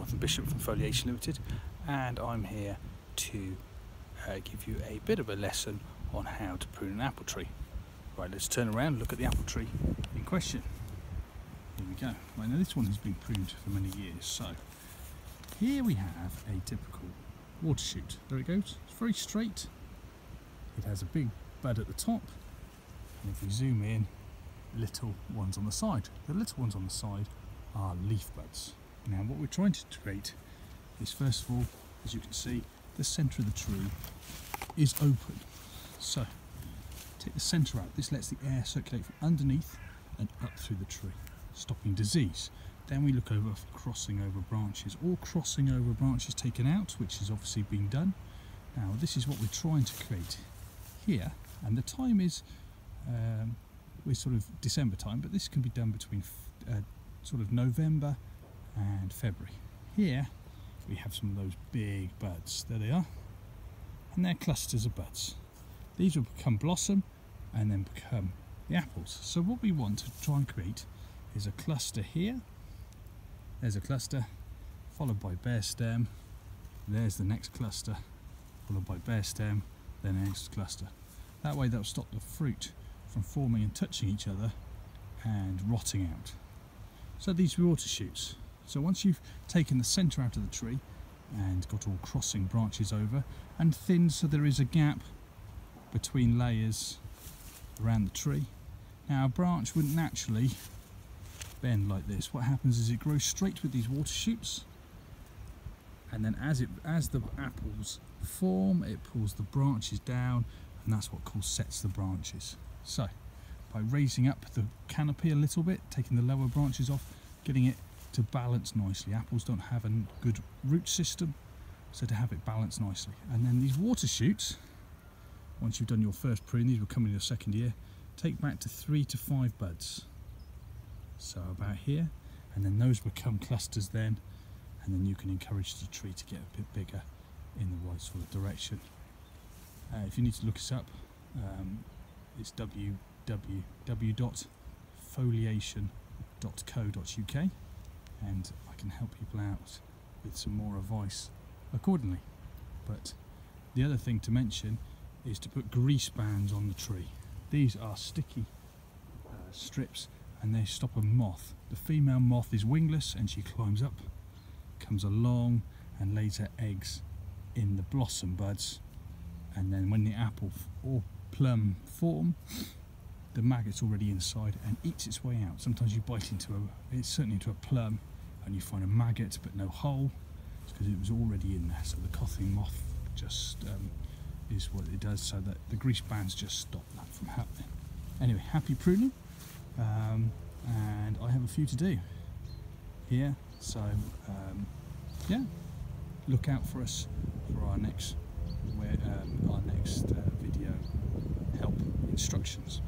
Jonathan Bishop from Foliation Limited, and I'm here to give you a bit of a lesson on how to prune an apple tree. Right, let's turn around and look at the apple tree in question. Here we go. Right, now this one has been pruned for many years, so here we have a typical water shoot. There it goes. It's very straight. It has a big bud at the top, and if we zoom in, little ones on the side. The little ones on the side are leaf buds. Now what we're trying to create is, first of all, as you can see, the centre of the tree is open. So take the centre out. This lets the air circulate from underneath and up through the tree, stopping disease. Then we look over for crossing over branches. All crossing over branches taken out, which has obviously been done. Now this is what we're trying to create here, and the time is we're sort of December time, but this can be done between sort of November and February. Here we have some of those big buds. There they are, and they're clusters of buds. These will become blossom and then become the apples. So what we want to try and create is a cluster here. There's a cluster, followed by bare stem. There's the next cluster, followed by bare stem, then the next cluster. That way that'll stop the fruit from forming and touching each other and rotting out. So these water shoots. So once you've taken the centre out of the tree and got all crossing branches over and thinned so there is a gap between layers around the tree. Now a branch wouldn't naturally bend like this. What happens is it grows straight with these water shoots, and then as the apples form, it pulls the branches down, and that's what sets the branches. So by raising up the canopy a little bit, taking the lower branches off, getting it to balance nicely. Apples don't have a good root system, so to have it balanced nicely. And then these water shoots, once you've done your first prune, these will come in your second year, take back to 3 to 5 buds. So about here, and then those become clusters then, and then you can encourage the tree to get a bit bigger in the right sort of direction. If you need to look us up, it's www.foliation.co.uk, and I can help people out with some more advice accordingly. But the other thing to mention is to put grease bands on the tree. These are sticky strips, and they stop a moth. The female moth is wingless, and she climbs up, comes along and lays her eggs in the blossom buds, and then when the apple or plum form, the maggot's already inside and eats its way out. Sometimes you bite certainly into a plum, and you find a maggot but no hole. It's because it was already in there. So the coughing moth just is what it does, so that the grease bands just stop that from happening. Anyway, happy pruning, and I have a few to do here, so yeah, look out for us for our next video help instructions.